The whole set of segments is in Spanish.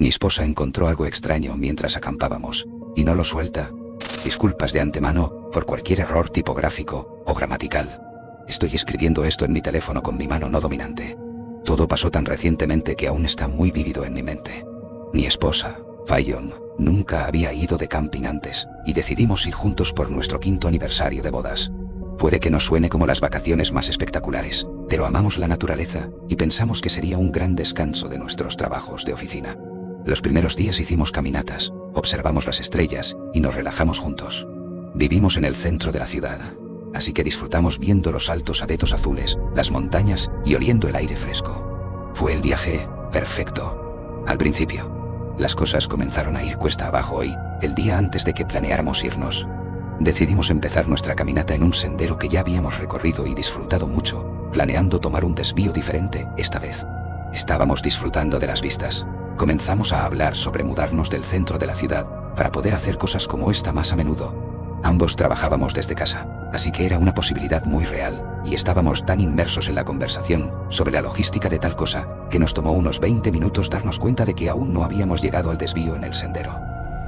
Mi esposa encontró algo extraño mientras acampábamos, y no lo suelta. Disculpas de antemano por cualquier error tipográfico o gramatical. Estoy escribiendo esto en mi teléfono con mi mano no dominante. Todo pasó tan recientemente que aún está muy vívido en mi mente. Mi esposa, Fallon, nunca había ido de camping antes, y decidimos ir juntos por nuestro 5º aniversario de bodas. Puede que no suene como las vacaciones más espectaculares, pero amamos la naturaleza y pensamos que sería un gran descanso de nuestros trabajos de oficina. Los primeros días hicimos caminatas, observamos las estrellas y nos relajamos juntos. Vivimos en el centro de la ciudad, así que disfrutamos viendo los altos abetos azules, las montañas y oliendo el aire fresco. Fue el viaje perfecto. Al principio, las cosas comenzaron a ir cuesta abajo y, el día antes de que planeáramos irnos, decidimos empezar nuestra caminata en un sendero que ya habíamos recorrido y disfrutado mucho, planeando tomar un desvío diferente esta vez. Estábamos disfrutando de las vistas. Comenzamos a hablar sobre mudarnos del centro de la ciudad para poder hacer cosas como esta más a menudo. Ambos trabajábamos desde casa, así que era una posibilidad muy real, y estábamos tan inmersos en la conversación sobre la logística de tal cosa, que nos tomó unos 20 minutos darnos cuenta de que aún no habíamos llegado al desvío en el sendero.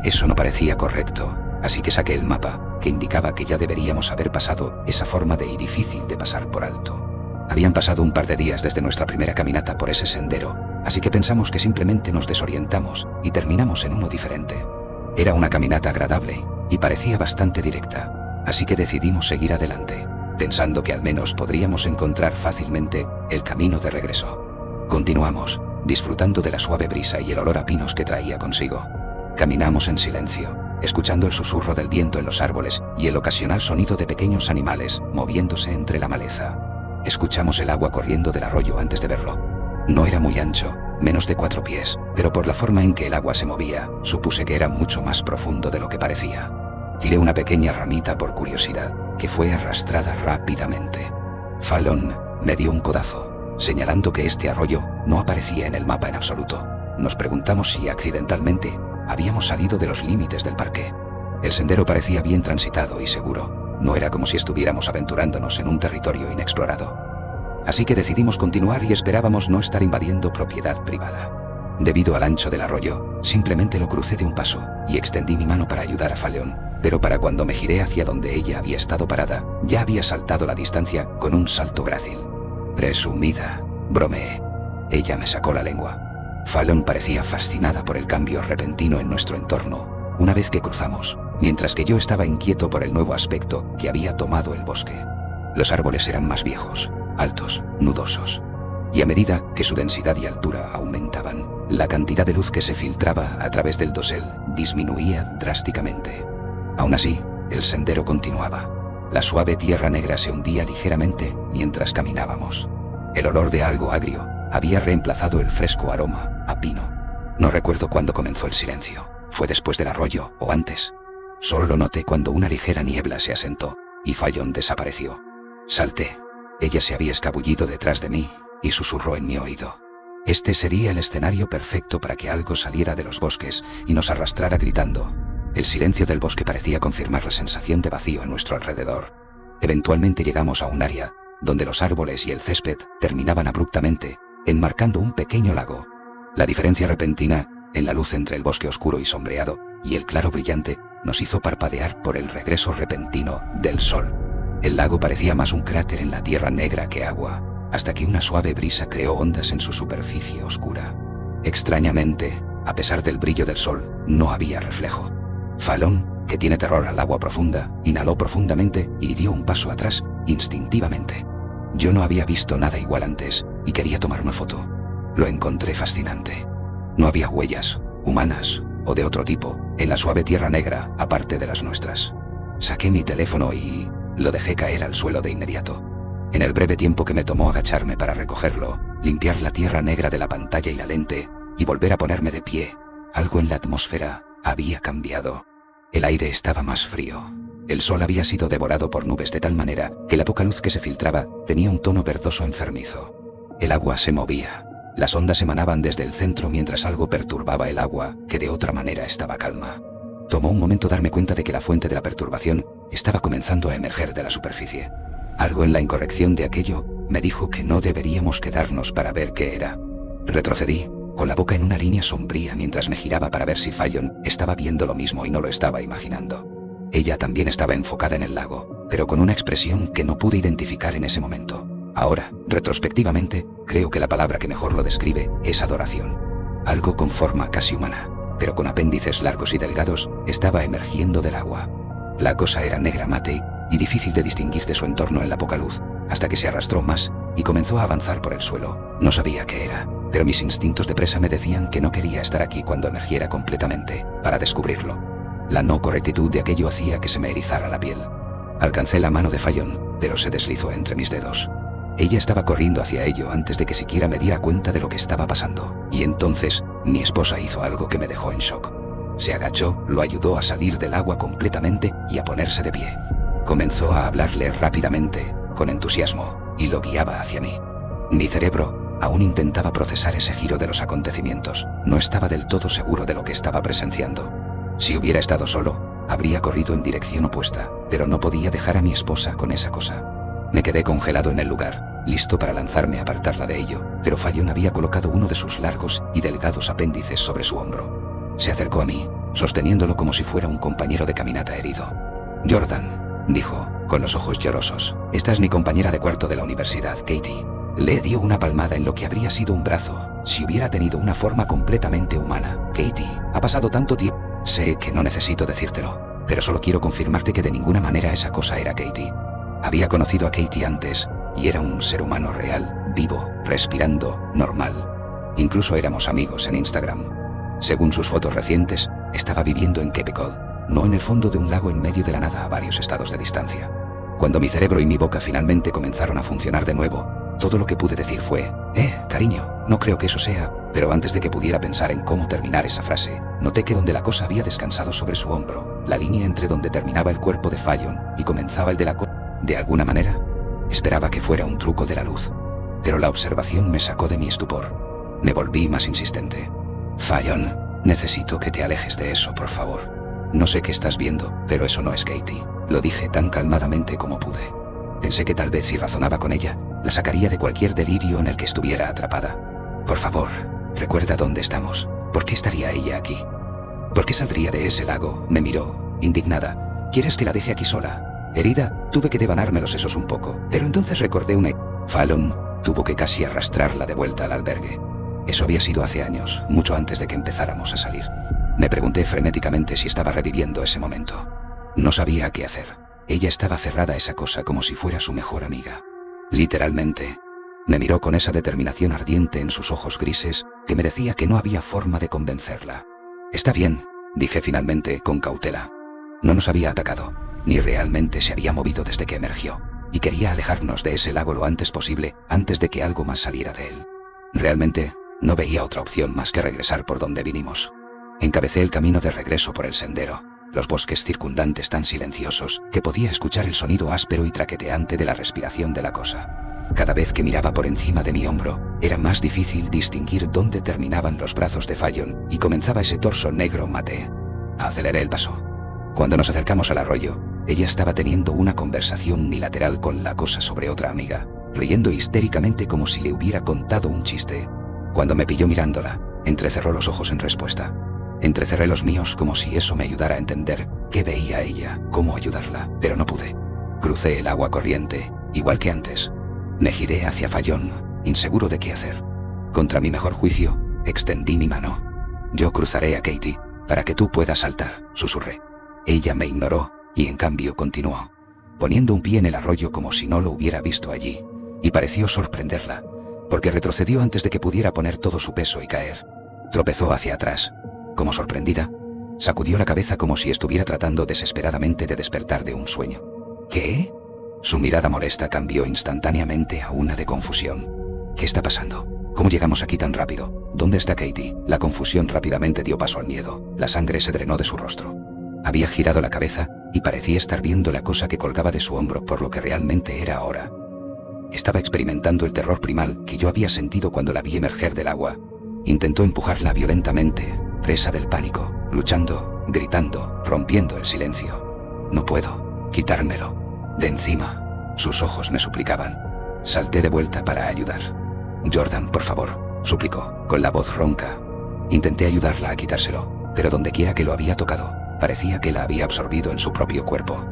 Eso no parecía correcto, así que saqué el mapa, que indicaba que ya deberíamos haber pasado esa forma de ir difícil de pasar por alto. Habían pasado un par de días desde nuestra primera caminata por ese sendero, así que pensamos que simplemente nos desorientamos y terminamos en uno diferente. Era una caminata agradable y parecía bastante directa, así que decidimos seguir adelante, pensando que al menos podríamos encontrar fácilmente el camino de regreso. Continuamos, disfrutando de la suave brisa y el olor a pinos que traía consigo. Caminamos en silencio, escuchando el susurro del viento en los árboles y el ocasional sonido de pequeños animales moviéndose entre la maleza. Escuchamos el agua corriendo del arroyo antes de verlo. No era muy ancho, menos de 4 pies, pero por la forma en que el agua se movía, supuse que era mucho más profundo de lo que parecía. Tiré una pequeña ramita por curiosidad, que fue arrastrada rápidamente. Fallon me dio un codazo, señalando que este arroyo no aparecía en el mapa en absoluto. Nos preguntamos si accidentalmente habíamos salido de los límites del parque. El sendero parecía bien transitado y seguro. No era como si estuviéramos aventurándonos en un territorio inexplorado. Así que decidimos continuar y esperábamos no estar invadiendo propiedad privada. Debido al ancho del arroyo, simplemente lo crucé de un paso y extendí mi mano para ayudar a Fallon, pero para cuando me giré hacia donde ella había estado parada, ya había saltado la distancia con un salto grácil. Presumida, bromeé. Ella me sacó la lengua. Fallon parecía fascinada por el cambio repentino en nuestro entorno una vez que cruzamos, mientras que yo estaba inquieto por el nuevo aspecto que había tomado el bosque. Los árboles eran más viejos, altos, nudosos, y a medida que su densidad y altura aumentaban, la cantidad de luz que se filtraba a través del dosel disminuía drásticamente. Aún así, el sendero continuaba. La suave tierra negra se hundía ligeramente mientras caminábamos. El olor de algo agrio había reemplazado el fresco aroma a pino. No recuerdo cuándo comenzó el silencio. ¿Fue después del arroyo o antes? Solo lo noté cuando una ligera niebla se asentó y Fallon desapareció. Salté. Ella se había escabullido detrás de mí y susurró en mi oído. Este sería el escenario perfecto para que algo saliera de los bosques y nos arrastrara gritando. El silencio del bosque parecía confirmar la sensación de vacío en nuestro alrededor. Eventualmente llegamos a un área donde los árboles y el césped terminaban abruptamente, enmarcando un pequeño lago. La diferencia repentina en la luz entre el bosque oscuro y sombreado y el claro brillante nos hizo parpadear por el regreso repentino del sol. El lago parecía más un cráter en la tierra negra que agua, hasta que una suave brisa creó ondas en su superficie oscura. Extrañamente, a pesar del brillo del sol, no había reflejo. Fallon, que tiene terror al agua profunda, inhaló profundamente y dio un paso atrás instintivamente. Yo no había visto nada igual antes y quería tomar una foto. Lo encontré fascinante. No había huellas, humanas o de otro tipo, en la suave tierra negra, aparte de las nuestras. Saqué mi teléfono y lo dejé caer al suelo de inmediato. En el breve tiempo que me tomó agacharme para recogerlo, limpiar la tierra negra de la pantalla y la lente, y volver a ponerme de pie, algo en la atmósfera había cambiado. El aire estaba más frío. El sol había sido devorado por nubes de tal manera que la poca luz que se filtraba tenía un tono verdoso enfermizo. El agua se movía. Las ondas emanaban desde el centro mientras algo perturbaba el agua, que de otra manera estaba calma. Tomó un momento darme cuenta de que la fuente de la perturbación estaba comenzando a emerger de la superficie. Algo en la incorrección de aquello me dijo que no deberíamos quedarnos para ver qué era. Retrocedí, con la boca en una línea sombría mientras me giraba para ver si Fallon estaba viendo lo mismo y no lo estaba imaginando. Ella también estaba enfocada en el lago, pero con una expresión que no pude identificar en ese momento. Ahora, retrospectivamente, creo que la palabra que mejor lo describe es adoración. Algo con forma casi humana, pero con apéndices largos y delgados, estaba emergiendo del agua. La cosa era negra mate y difícil de distinguir de su entorno en la poca luz, hasta que se arrastró más y comenzó a avanzar por el suelo. No sabía qué era, pero mis instintos de presa me decían que no quería estar aquí cuando emergiera completamente, para descubrirlo. La no correctitud de aquello hacía que se me erizara la piel. Alcancé la mano de Fallon, pero se deslizó entre mis dedos. Ella estaba corriendo hacia ello antes de que siquiera me diera cuenta de lo que estaba pasando, y entonces mi esposa hizo algo que me dejó en shock. Se agachó, lo ayudó a salir del agua completamente y a ponerse de pie. Comenzó a hablarle rápidamente, con entusiasmo, y lo guiaba hacia mí. Mi cerebro aún intentaba procesar ese giro de los acontecimientos. No estaba del todo seguro de lo que estaba presenciando. Si hubiera estado solo, habría corrido en dirección opuesta, pero no podía dejar a mi esposa con esa cosa. Me quedé congelado en el lugar, listo para lanzarme a apartarla de ello, pero Fallon había colocado uno de sus largos y delgados apéndices sobre su hombro. Se acercó a mí, sosteniéndolo como si fuera un compañero de caminata herido. «Jordan», dijo, con los ojos llorosos, «esta es mi compañera de cuarto de la universidad, Katie». Le dio una palmada en lo que habría sido un brazo, si hubiera tenido una forma completamente humana. «Katie, ha pasado tanto tiempo». «Sé que no necesito decírtelo, pero solo quiero confirmarte que de ninguna manera esa cosa era Katie». Había conocido a Katie antes, y era un ser humano real, vivo, respirando, normal. Incluso éramos amigos en Instagram. Según sus fotos recientes, estaba viviendo en Cape Cod, no en el fondo de un lago en medio de la nada a varios estados de distancia. Cuando mi cerebro y mi boca finalmente comenzaron a funcionar de nuevo, todo lo que pude decir fue, cariño, no creo que eso sea, pero antes de que pudiera pensar en cómo terminar esa frase, noté que donde la cosa había descansado sobre su hombro, la línea entre donde terminaba el cuerpo de Fallon y comenzaba el de la de alguna manera, esperaba que fuera un truco de la luz. Pero la observación me sacó de mi estupor. Me volví más insistente. «Fallon, necesito que te alejes de eso, por favor. No sé qué estás viendo, pero eso no es Katie». Lo dije tan calmadamente como pude. Pensé que tal vez si razonaba con ella, la sacaría de cualquier delirio en el que estuviera atrapada. «Por favor, recuerda dónde estamos. ¿Por qué estaría ella aquí? ¿Por qué saldría de ese lago?». Me miró, indignada. «¿Quieres que la deje aquí sola?». Herida, tuve que devanarme los sesos un poco, pero entonces recordé una... Fallon tuvo que casi arrastrarla de vuelta al albergue. Eso había sido hace años, mucho antes de que empezáramos a salir. Me pregunté frenéticamente si estaba reviviendo ese momento. No sabía qué hacer. Ella estaba aferrada a esa cosa como si fuera su mejor amiga. Literalmente. Me miró con esa determinación ardiente en sus ojos grises que me decía que no había forma de convencerla. «Está bien», dije finalmente con cautela. No nos había atacado, ni realmente se había movido desde que emergió, y quería alejarnos de ese lago lo antes posible, antes de que algo más saliera de él. Realmente, no veía otra opción más que regresar por donde vinimos. Encabecé el camino de regreso por el sendero, los bosques circundantes tan silenciosos que podía escuchar el sonido áspero y traqueteante de la respiración de la cosa. Cada vez que miraba por encima de mi hombro, era más difícil distinguir dónde terminaban los brazos de Fallon y comenzaba ese torso negro mate. Aceleré el paso. Cuando nos acercamos al arroyo, ella estaba teniendo una conversación unilateral con la cosa sobre otra amiga, riendo histéricamente como si le hubiera contado un chiste. Cuando me pilló mirándola, entrecerró los ojos en respuesta. Entrecerré los míos como si eso me ayudara a entender qué veía ella, cómo ayudarla, pero no pude. Crucé el agua corriente, igual que antes. Me giré hacia Fallon, inseguro de qué hacer. Contra mi mejor juicio, extendí mi mano. «Yo cruzaré a Katie, para que tú puedas saltar», susurré. Ella me ignoró, y en cambio continuó, poniendo un pie en el arroyo como si no lo hubiera visto allí, y pareció sorprenderla, porque retrocedió antes de que pudiera poner todo su peso y caer. Tropezó hacia atrás, como sorprendida, sacudió la cabeza como si estuviera tratando desesperadamente de despertar de un sueño. «¿Qué?». Su mirada molesta cambió instantáneamente a una de confusión. «¿Qué está pasando? ¿Cómo llegamos aquí tan rápido? ¿Dónde está Katie?». La confusión rápidamente dio paso al miedo, la sangre se drenó de su rostro. Había girado la cabeza y parecía estar viendo la cosa que colgaba de su hombro por lo que realmente era ahora. Estaba experimentando el terror primal que yo había sentido cuando la vi emerger del agua. Intentó empujarla violentamente, presa del pánico, luchando, gritando, rompiendo el silencio. «No puedo quitármelo de encima». Sus ojos me suplicaban. Salté de vuelta para ayudar. «Jordan, por favor, suplicó, con la voz ronca. Intenté ayudarla a quitárselo, pero dondequiera que lo había tocado, parecía que la había absorbido en su propio cuerpo.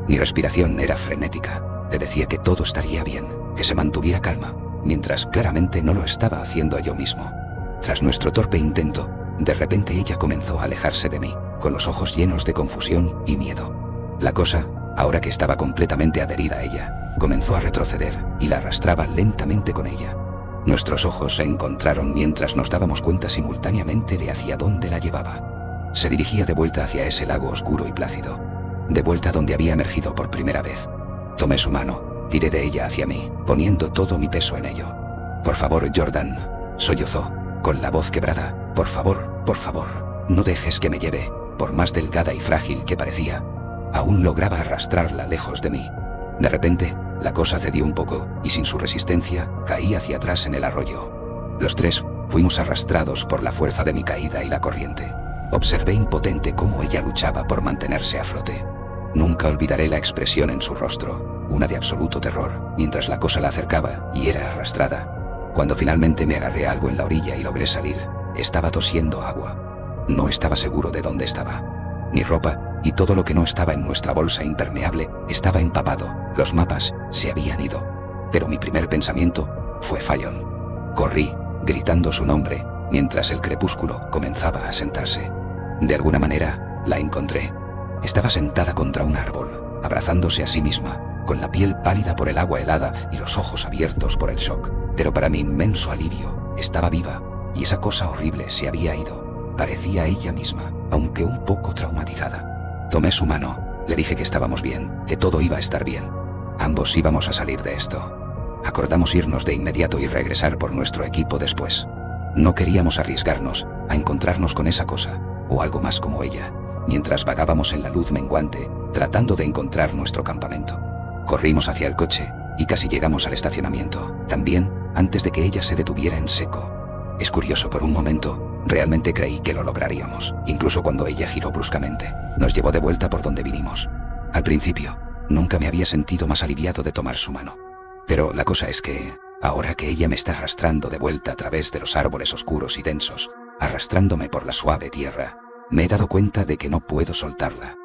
Mi respiración era frenética. Le decía que todo estaría bien, que se mantuviera calma, mientras claramente no lo estaba haciendo yo mismo. Tras nuestro torpe intento, de repente ella comenzó a alejarse de mí, con los ojos llenos de confusión y miedo. La cosa, ahora que estaba completamente adherida a ella, comenzó a retroceder y la arrastraba lentamente con ella. Nuestros ojos se encontraron mientras nos dábamos cuenta simultáneamente de hacia dónde la llevaba. Se dirigía de vuelta hacia ese lago oscuro y plácido, de vuelta donde había emergido por primera vez. Tomé su mano, tiré de ella hacia mí, poniendo todo mi peso en ello. «Por favor, Jordan», sollozó, con la voz quebrada, por favor, no dejes que me lleve», por más delgada y frágil que parecía. Aún lograba arrastrarla lejos de mí. De repente, la cosa cedió un poco, y sin su resistencia, caí hacia atrás en el arroyo. Los tres fuimos arrastrados por la fuerza de mi caída y la corriente. Observé impotente cómo ella luchaba por mantenerse a flote. Nunca olvidaré la expresión en su rostro, una de absoluto terror, mientras la cosa la acercaba y era arrastrada. Cuando finalmente me agarré a algo en la orilla y logré salir, estaba tosiendo agua. No estaba seguro de dónde estaba. Mi ropa, y todo lo que no estaba en nuestra bolsa impermeable, estaba empapado. Los mapas se habían ido. Pero mi primer pensamiento fue Fallon. Corrí, gritando su nombre, mientras el crepúsculo comenzaba a sentarse. De alguna manera, la encontré. Estaba sentada contra un árbol, abrazándose a sí misma, con la piel pálida por el agua helada y los ojos abiertos por el shock. Pero para mi inmenso alivio, estaba viva, y esa cosa horrible se había ido. Parecía ella misma, aunque un poco traumatizada. Tomé su mano, le dije que estábamos bien, que todo iba a estar bien. Ambos íbamos a salir de esto. Acordamos irnos de inmediato y regresar por nuestro equipo después. No queríamos arriesgarnos a encontrarnos con esa cosa, o algo más como ella, mientras vagábamos en la luz menguante, tratando de encontrar nuestro campamento. Corrimos hacia el coche, y casi llegamos al estacionamiento, también antes de que ella se detuviera en seco. Es curioso, por un momento, realmente creí que lo lograríamos, incluso cuando ella giró bruscamente. Nos llevó de vuelta por donde vinimos. Al principio, nunca me había sentido más aliviado de tomar su mano. Pero la cosa es que, ahora que ella me está arrastrando de vuelta a través de los árboles oscuros y densos, arrastrándome por la suave tierra, me he dado cuenta de que no puedo soltarla.